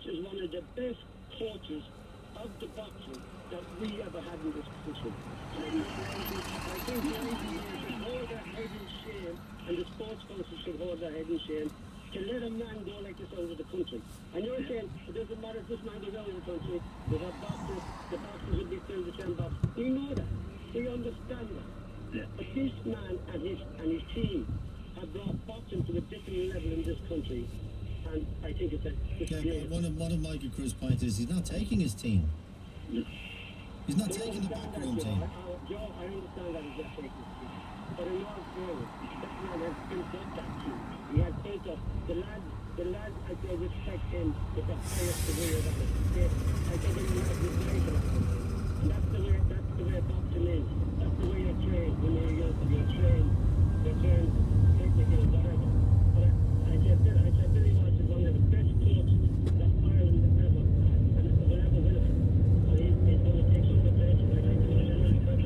is one of the best coaches of the boxing that we ever had in this country. I think the IBA should hold their head in shame, and the sports council should hold their head in shame to let a man go like this out of the country. And you're saying it doesn't matter if this man goes out of the country, we have boxers, the boxers will be still the same box. We know that. We understand that. But this man and his team have brought boxing to a different level in this country. And I think it's one of Michael Cruz's points is he's not taking his team. He's not taking the background team. Joe, I understand that he's not taking his team. But in all fairness, that man has built up that team. He has built up the lads, I say, respect him with the highest degree of honor. I think he has respect him. And that's the way boxing is. That's the way you're trained when you're young. You're trained technically, whatever. But I said Billy Watts is one of the best coaches that Ireland has ever had and will ever will have. And he's going to take some of the best. I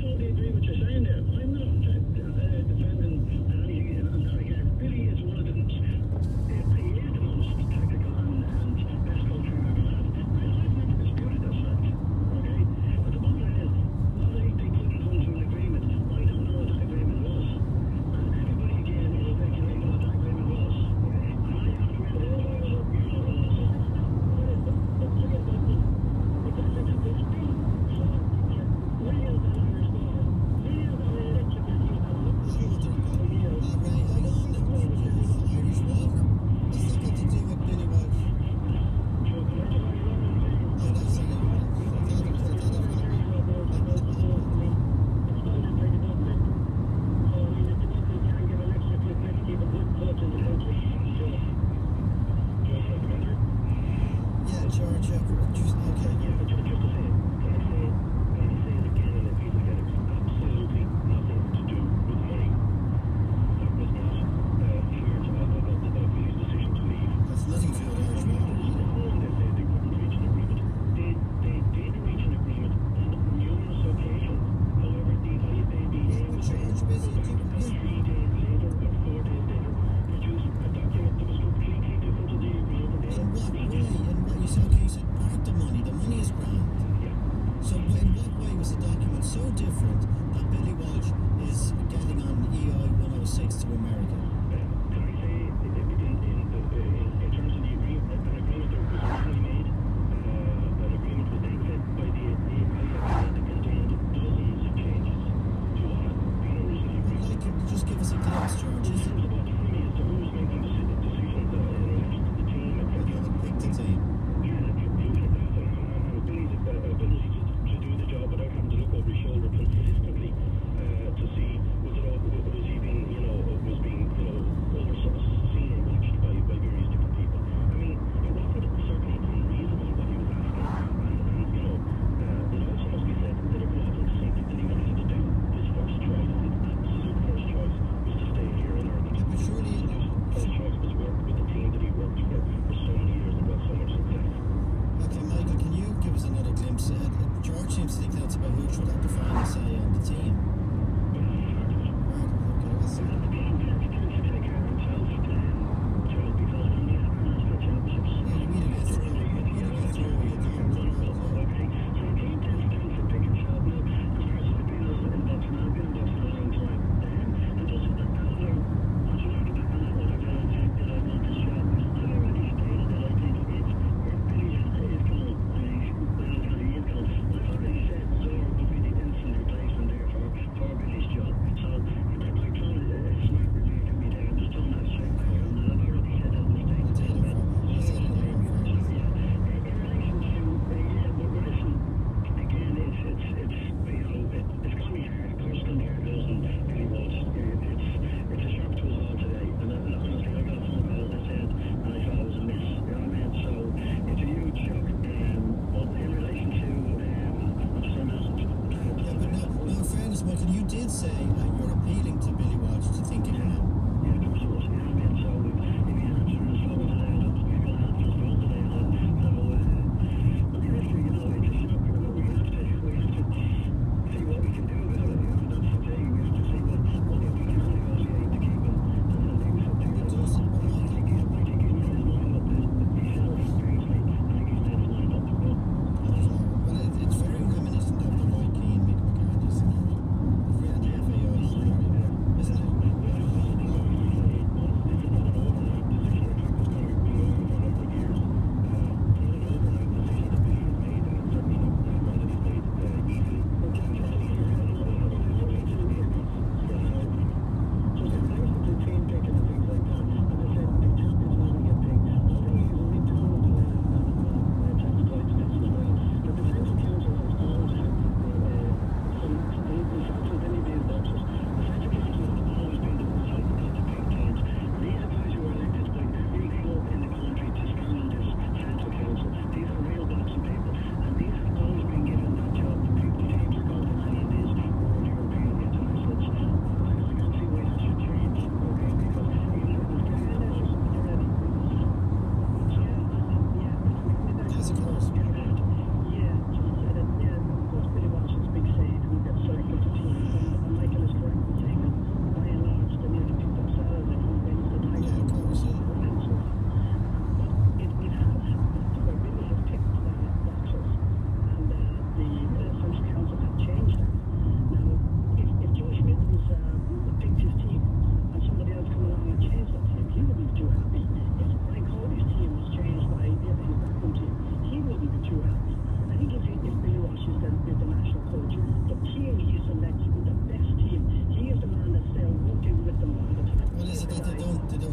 totally agree with what you're saying there. I'm not defending anything on that again. Billy is one of the most, he is the most technical and best coach we've ever had. I've never disputed that fact. Okay? But the bottom line is, why they couldn't come to an agreement? I don't know what that agreement was. And everybody again is speculating what that agreement was. Okay? And I have to read it. Being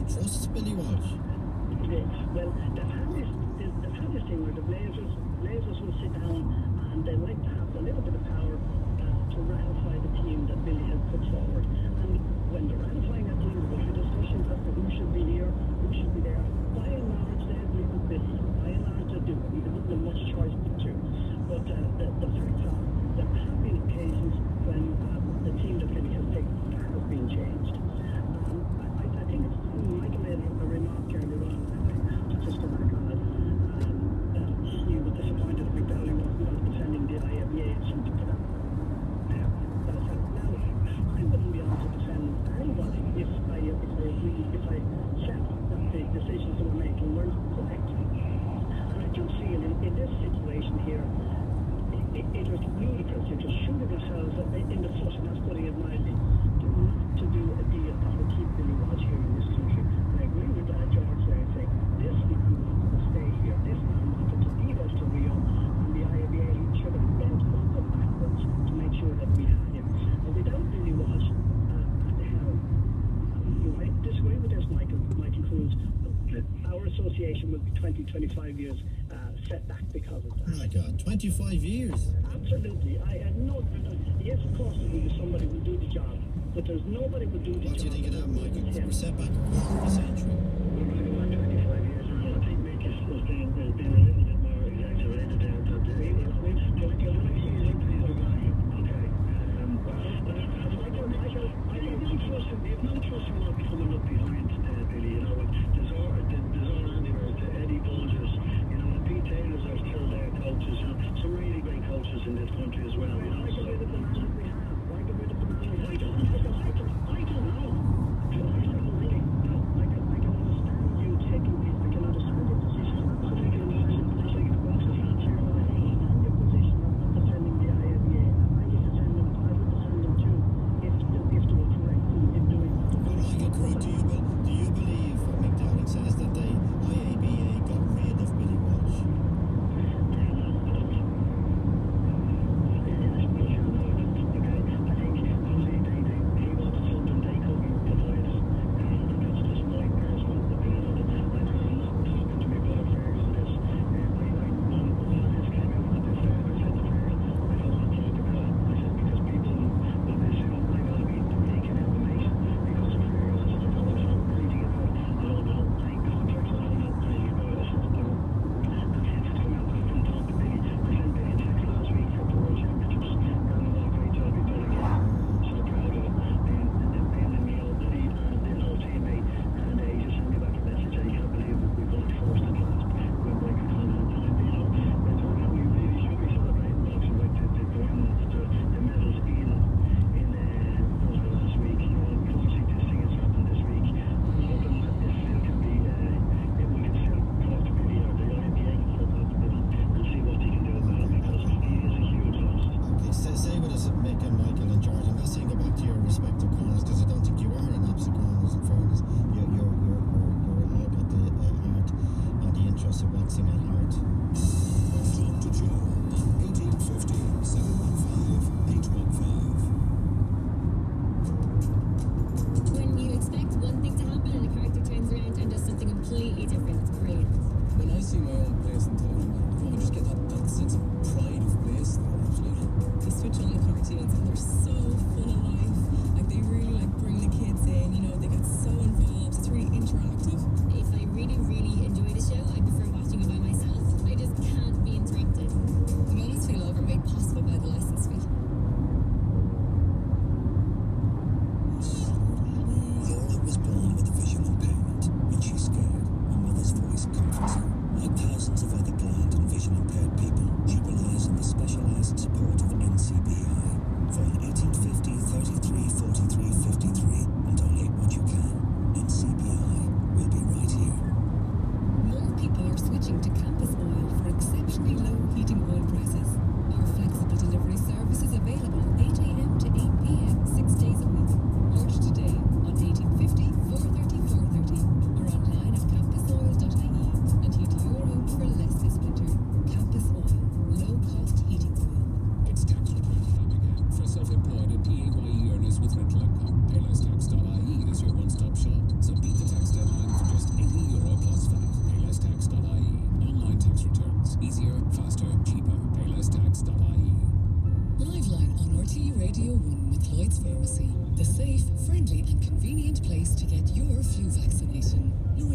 trusts Billy Walsh. Well, they've had this thing where the Blazers will sit down and they like to have a little bit of power to ratify the team that Billy has put forward. And when they're ratifying that team, there'll be discussions as to who should be here, who should be there. By and large, they agree with Billy. By and large, they do. He doesn't have much choice but to. But the facts are, there have been occasions when the team that Billy has taken has been changed. I think it's Michael made a remark earlier on, just go back on it, that he was disappointed that McDowell wasn't defending the IFA and something to that. But I said, now, I wouldn't be able to defend anybody if I said that the decisions they were making weren't correct. And I do feel in this situation here, it was ludicrous. You're just shooting yourselves in the foot, and that's putting it mildly, to do a deal that would keep Billy Walsh here in this country. And I agree with George there and saying, this man wanted to stay here, this man wanted to lead us to Rio, and the IABA should have bent over backwards to make sure that we had him. And without Billy Walsh at the helm, you might disagree with this, Michael Cruz, our association will be 20-25 years set back because of that. Oh my God, 25 years? Absolutely. I had no... Yes, of course there will be somebody who will do the job, but there's nobody who will do the job. What do you think of that, Michael? We're set back a quarter of a century. We're going to go on 25 years. I think Mick has been a little bit more exaggerated there. They've no trust in what coming up behind Billy. You know, there's Andy Eddie Bulgers, you know, and Pete Taylors are still there coaches. You know, some really great coaches in this country as well. You know, I don't know. I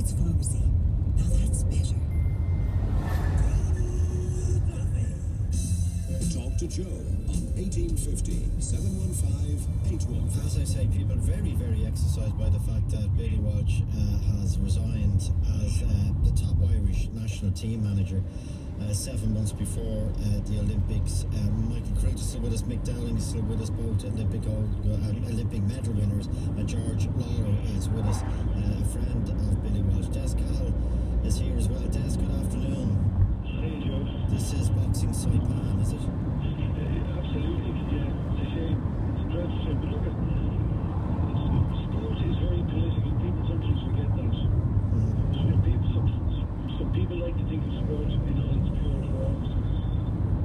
it's pharmacy. Now that's better. Talk to Joe on 1850 715 815. As I say, people are very, very exercised by the fact that Billy Walsh has resigned as the top Irish national team manager 7 months before the Olympics. Michael Crute is still with us, Mick Dowling is still with us, both Olympic medal winners. George Lawler is with us, a friend of Billy Walsh. Des Cahill is here as well. Des, good afternoon. Hey, Joe. This is Boxing Saipan, is it? Absolutely, yeah. It's a shame. It's a dreadful shame. But look, sport is very political. People sometimes forget that. Some people like to think of sport in all its pure forms.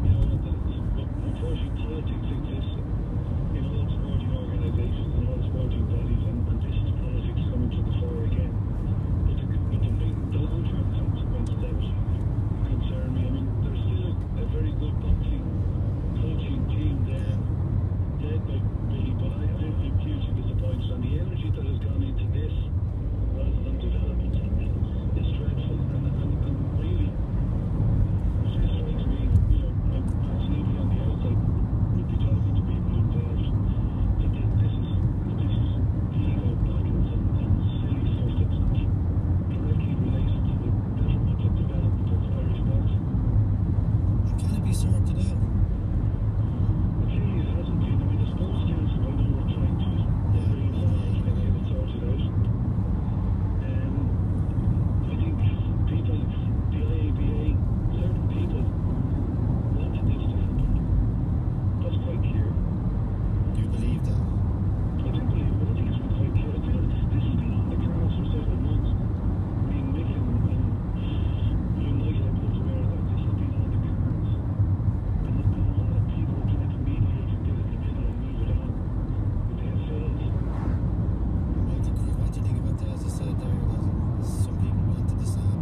You know, but unfortunately politics exists in all sporting organisations and all sporting bodies, and this is politics coming to the fore again. But the long-term consequences that concern me. I mean, there's still a very good boxing coaching team there, led by Billy, but I'm hugely disappointed. And the energy that has gone into this, rather than development, is dreadful. And really, it strikes me, you know, I'm absolutely on the outside, would be talking to people involved, that this is ego battles and silly stuff that's not directly related to the betterment and development of Irish boxing. Can it be sorted out? It hasn't been. I mean, the sports council, I know we're trying to get it sorted out. I think people, the IABA, certain people wanted this to happen. That's quite clear. Do you believe that? I do believe it, but I think it's been quite clear. This has been on the cards for several months. I mean, Mick and you and I are both aware that this has been on the cards. And there's been a lot of people trying to mediate and get in the middle and move it on. But they have failed. Michael Crute, what do you think about that? As I said there, that some people wanted this to happen.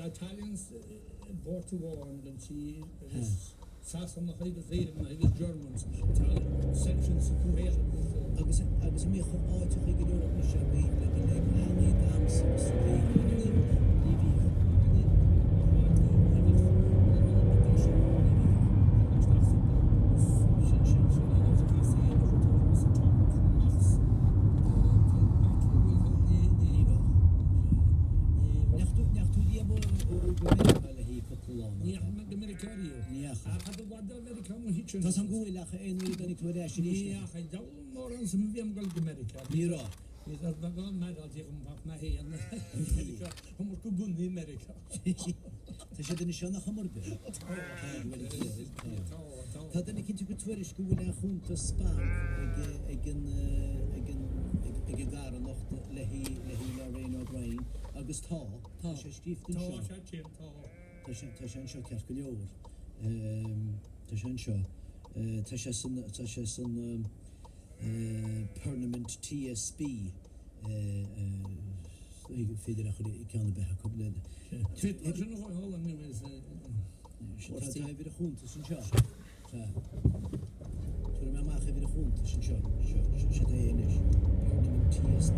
Italians brought to war and she Saxon the Germans Italian sections of Croatia. I was me to figure out the shabby like dance هذا بعد أمريكا مو هيك Tá san gúil ach ein ri gan ikú éis ní. يا أخي جو مورن سمبيم قلت أمريكا Nírá. إذا بقى ما قلت يوم بقى هي أمريكا هم كوبون أمريكا Tá sé den seo nach chamar be. Tá den ik kintu gotwerish gúil a chunta Spán ag gar nocht lehi Lorraine O'Brien agus tá sé skriften seo. Tá sé seo ceart go leor. Tá sé seo. Tá sé san Parliament TSB féidir a chu ceanna bethe go le. Tá vir a chunta san seo. Tuair me amach vir a chunta san seo. Se éis. Parliament TSB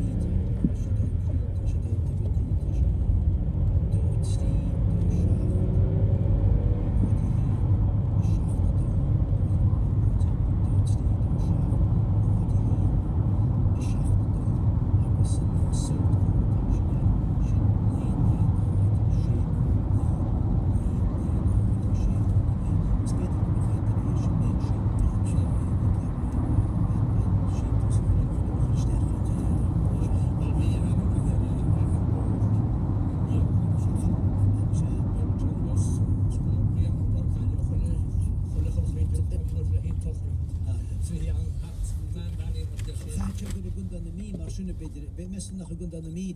se nach gun an mí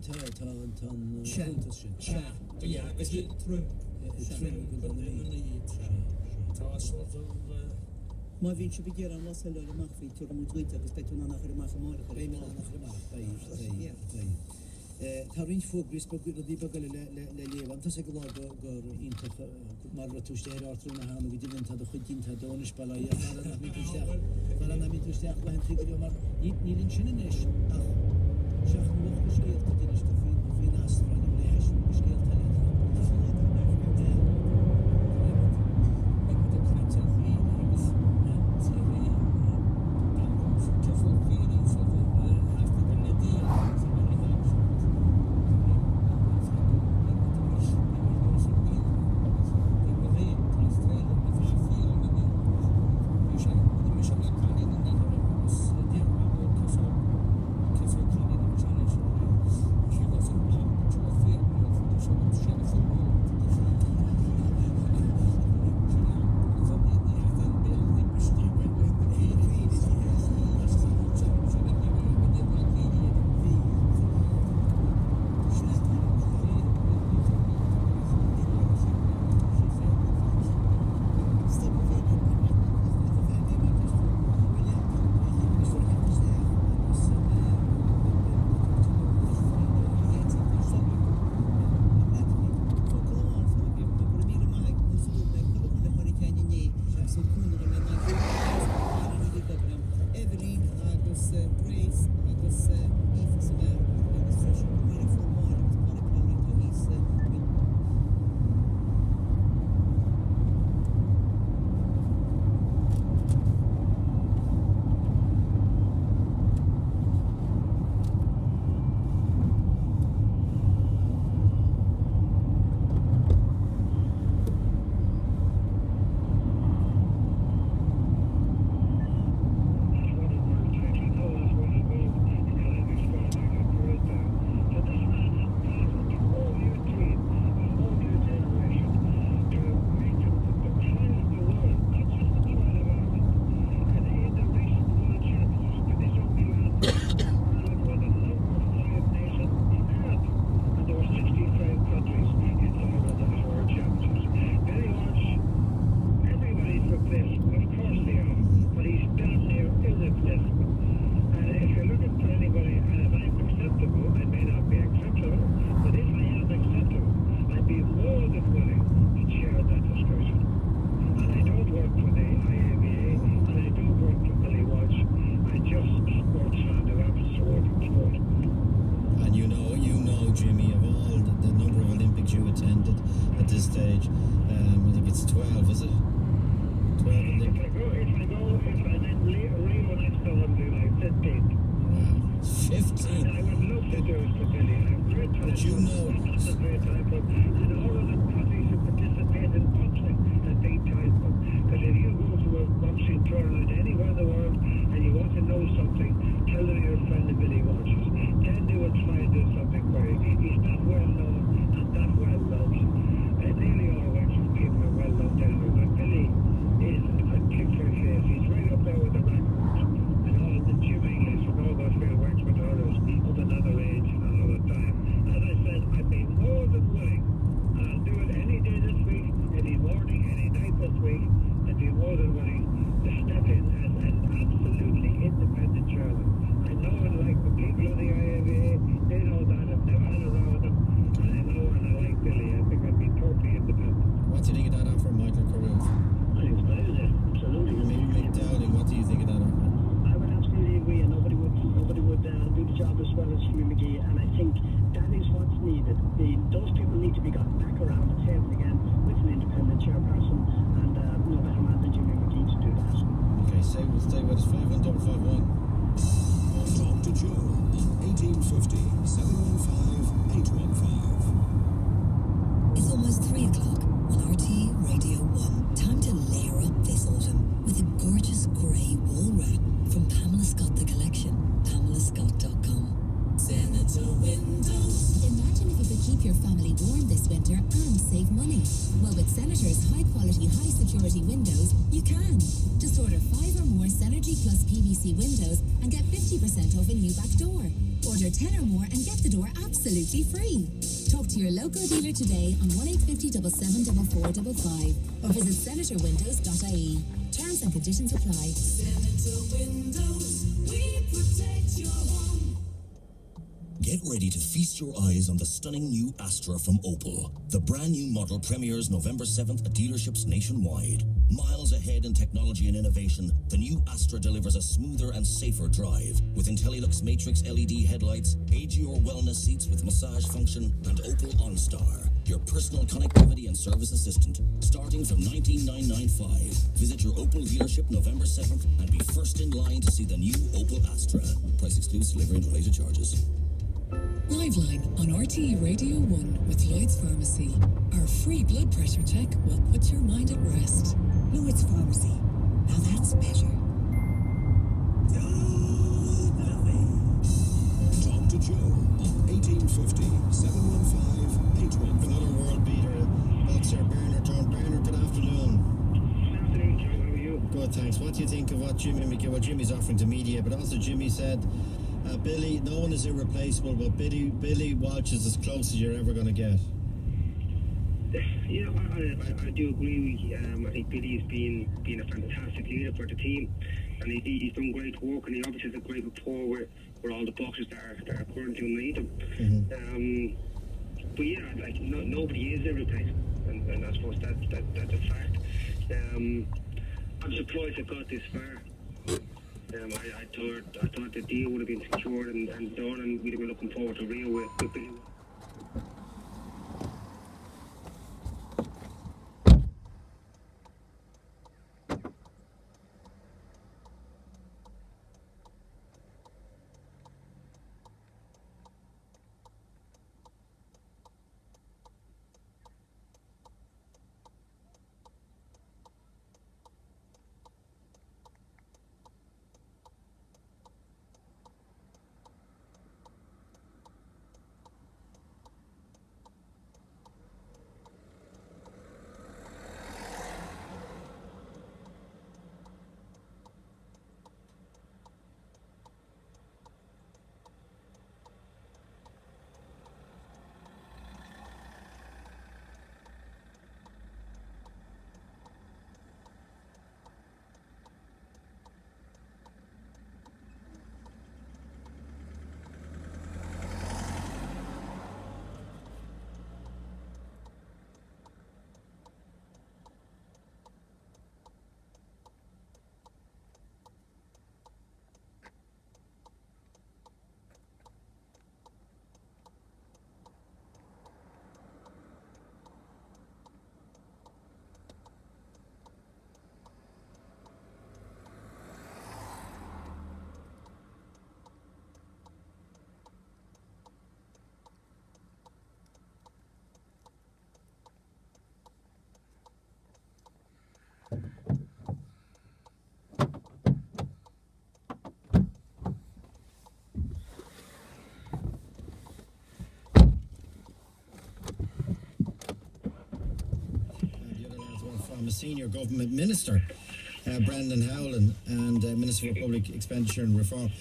Ma vín se begéar an was amach fé tu múdrite agus be nach mar Tá rin fógris go dí bagil le lévan tá sé go gur inta mar tústéir átrú na hána vidin tá chudínta dónis ball na mí tústeach le tri mar nílinn sinna is ach seach mo geskeelt dat is te fin astra leis geskeelt And all of the countries who participate in boxing at big time. democracy tournament anywhere in the world, and you want to know something, tell them you're a friend of Billy Walsh's. Then they will try and do something for you. He's not well known and that well loved. Nearly all Wexford people are well loved down there, but Billy is a kick for a face. He's right up there with the records and all the Jim English and all those real Wexford and others of another age and another time. As I said, I'd be more than willing, and I'll do it any day this week, any morning, any night this week. I'd be more than willing to step in as an absolutely independent chairman. I know and like the people of the IABA, they know that. I've never had a row with them, and I know and I like Billy. I think I'd be totally independent. What do you think of that offer, Michael Carruth? I think it's great, isn't it? Absolutely. Mick Dowling, what do you think of that offer? I would absolutely agree, and nobody would do the job as well as Jimmy McGee, and I think that is what's needed. Those people need to be got back around the table again with an independent chairperson, and no better man than Jimmy McGee to do that. Okay, stay with us. 51551. Talk to Joe on 1850 715 815. It's almost 3 o'clock on RT Radio 1. Time to layer up this autumn with a gorgeous grey wool wrap from Pamela Scott The Collection. PamelaScott.com. Senator Windows. Imagine if you could keep your family warm this winter and save money. Well, with Senator's high-quality, high-security windows, you can. Just order 5 or more Synergy Plus PVC windows and get 50% off a new back door. Order 10 or more and get the door absolutely free. Talk to your local dealer today on 1850 774455 or visit senatorwindows.ie. Terms and conditions apply. Senator Windows, we protect your home. Get ready to feast your eyes on the stunning new Astra from Opel. The brand new model premieres November 7th at dealerships nationwide. Miles ahead in technology and innovation, the new Astra delivers a smoother and safer drive with IntelliLux Matrix LED headlights, age your wellness seats with massage function, and Opel OnStar, your personal connectivity and service assistant, starting from $19,995. Visit your Opel dealership November 7th and be first in line to see the new Opel Astra. Price excludes delivery and related charges. Liveline on RTE Radio 1 with Lloyd's Pharmacy. Our free blood pressure check will put your mind at rest. Lloyd's Pharmacy. Now that's better. Talk to Joe on 1850 715 815. Another world beater. Boxer Bernard. John Bernard, good afternoon. Good afternoon, Joe. How are you? Good, thanks. What do you think of what Jimmy's offering to media? But also Jimmy said, Billy, no one is irreplaceable, but Billy Walsh is as close as you're ever going to get. Yeah, I do agree. I think Billy's been a fantastic leader for the team, and he's done great work, and he obviously has a great rapport with all the boxers that are currently underneath him. Mm-hmm. But yeah, like nobody is irreplaceable, and I suppose that's a fact. I'm surprised it got this far. I thought the deal would have been secured and done, and we'd have been looking forward to Rio with Billy. from a senior government minister, Brendan Howlin, and Minister for Public Expenditure and Reform.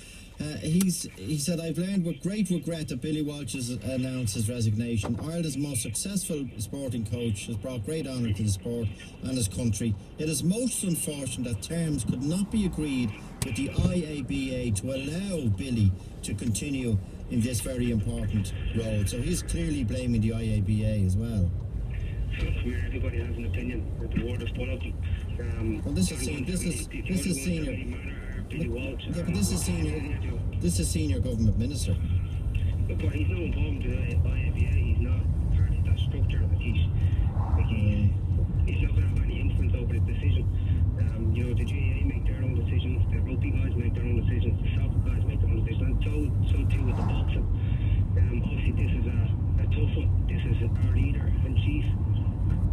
He said, "I've learned with great regret that Billy Walsh has announced his resignation. Ireland's most successful sporting coach has brought great honour to the sport and his country. It is most unfortunate that terms could not be agreed with the IABA to allow Billy to continue in this very important role." So he's clearly blaming the IABA as well. Everybody has an opinion. The word is full of them. Well, this is senior. Yeah, but this is senior government minister. But he's not involved in the IABA. He's not part of that structure. He's not going to have any influence over the decision. The GAA make their own decisions. The rugby guys make their own decisions. The soccer guys make their own decisions. And so too with the boxing. Obviously, this is a tough one. This is our leader in chief,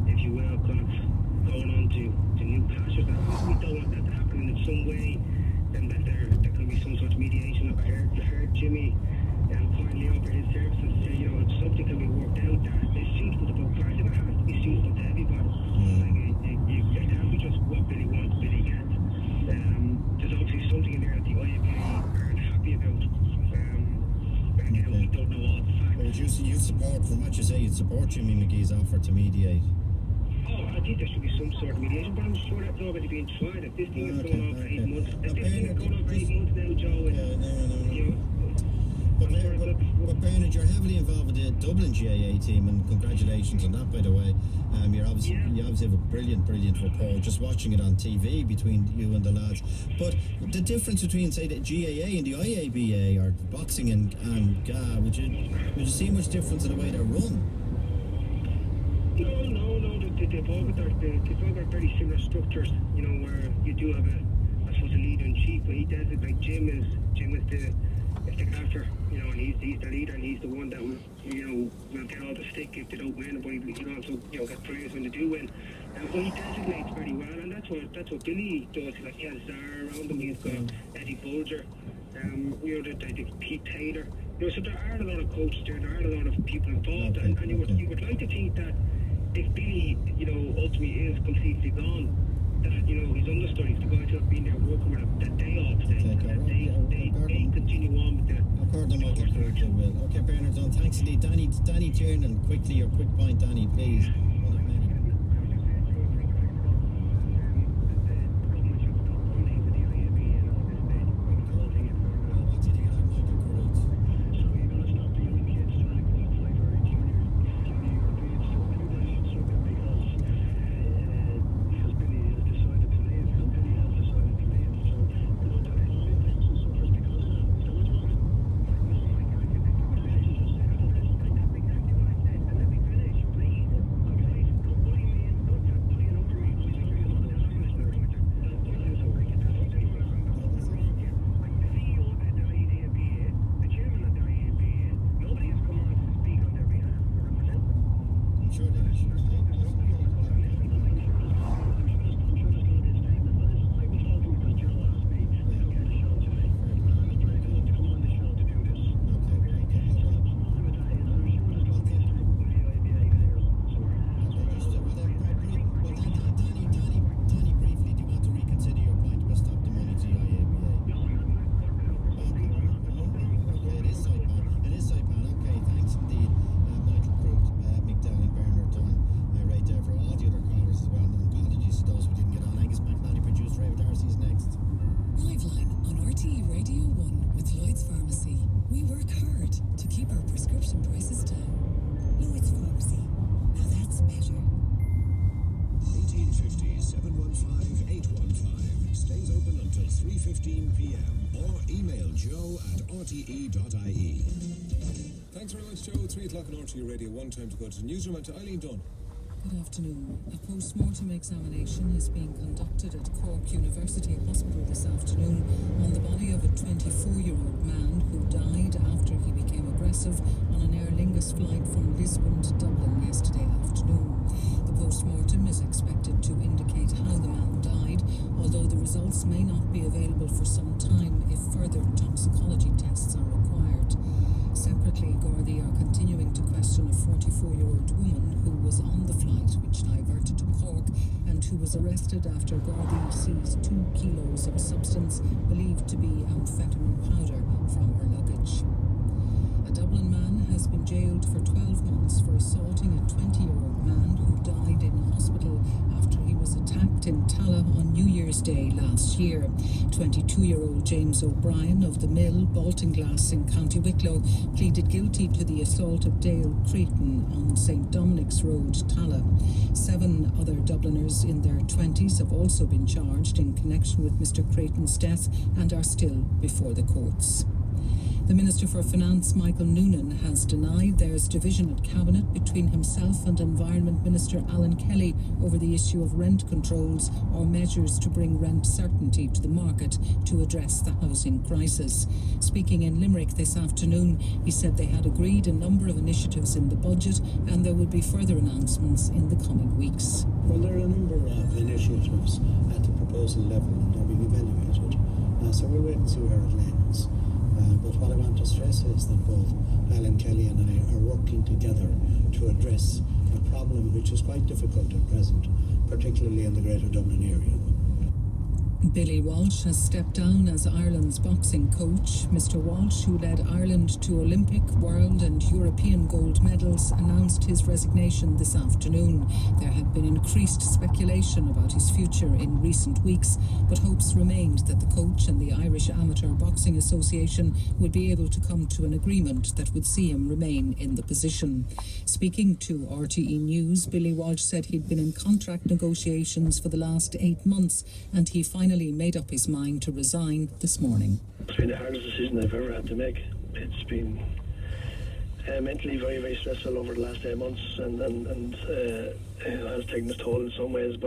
if you will, kind of going on to new pastures. We don't want that to happen in some way. Then that there can be some sort of mediation. I heard Jimmy kindly over his services say, if something can be worked out there, it's suitable to both parties. It has to be suitable to everybody. It can't be just what Billy wants, Billy gets. There's obviously something in there that the IABA aren't happy about. Again, we don't know all the facts. Well, you support, from what you say, you support Jimmy McGee's offer to mediate. I think there should be some sort of mediation, but I'm sure that's already being tried. If this thing is going on for 8 months, now, Joe, But Bernard, you're heavily involved with the Dublin GAA team, and congratulations on that, by the way. You obviously have a brilliant rapport. Just watching it on TV between you and the lads. But the difference between, say, the GAA and the IABA, or boxing and GAA, would you see much difference in the way they're run? No. They've all got very similar structures. Where you do have a leader in chief, but he does it like Jim is the gaffer, and he's the leader, and he's the one that will get all the stick if they don't win, but he also get praise when they do win. But he designates very well, and that's what Billy does. Like, he has Zara around him, he's got Eddie Bulger, the Pete Taylor. So there are a lot of coaches there are a lot of people involved, and you would like to think that if Billy, ultimately is completely gone, that, his understudies, the guys who have been there working with him, that they all stay, they continue on with the... Okay, Bernard, Don, thanks indeed. Danny Tiernan, quickly, your quick point, Danny, please. rte.ie. Thanks very much, Joe. 3 o'clock on RTE Radio 1. Time to go to the newsroom and to Eileen Dunn. Good afternoon. A post-mortem examination is being conducted at Cork University Hospital this afternoon on the body of a 24-year-old man who died after he became aggressive on an Aer Lingus flight from Lisbon to Dublin yesterday afternoon. The post-mortem is expected to indicate how the man died, although the results may not be available for some time if further toxicology tests are required. Separately, Gardaí are continuing to question question a 44-year-old woman who was on the flight which diverted to Cork and who was arrested after Gardaí seized 2 kilos of a substance believed to be amphetamine powder from her luggage. A Dublin man has been jailed for 12 months for assaulting a 20-year-old man who died in hospital after he was attacked in Tallaght on New Year's Day last year. 22-year-old James O'Brien of the Mill, Baltinglass in County Wicklow, pleaded guilty to the assault of Dale Creighton on St Dominic's Road, Tallaght. 7 other Dubliners in their 20s have also been charged in connection with Mr Creighton's death and are still before the courts. The Minister for Finance, Michael Noonan, has denied there's division at Cabinet between himself and Environment Minister Alan Kelly over the issue of rent controls or measures to bring rent certainty to the market to address the housing crisis. Speaking in Limerick this afternoon, he said they had agreed a number of initiatives in the budget and there would be further announcements in the coming weeks. Well, there are a number of initiatives at the proposal level and they're being evaluated. So we'll wait and see where it lands. But what I want to stress is that both Alan Kelly and I are working together to address a problem which is quite difficult at present, particularly in the Greater Dublin area. Billy Walsh has stepped down as Ireland's boxing coach. Mr Walsh, who led Ireland to Olympic, World and European gold medals, announced his resignation this afternoon. There had been increased speculation about his future in recent weeks, but hopes remained that the coach and the Irish Amateur Boxing Association would be able to come to an agreement that would see him remain in the position. Speaking to RTE News, Billy Walsh said he'd been in contract negotiations for the last 8 months and he finally made up his mind to resign this morning. It's been the hardest decision I've ever had to make. It's been mentally very, very stressful over the last 8 months and it has taken its toll in some ways, but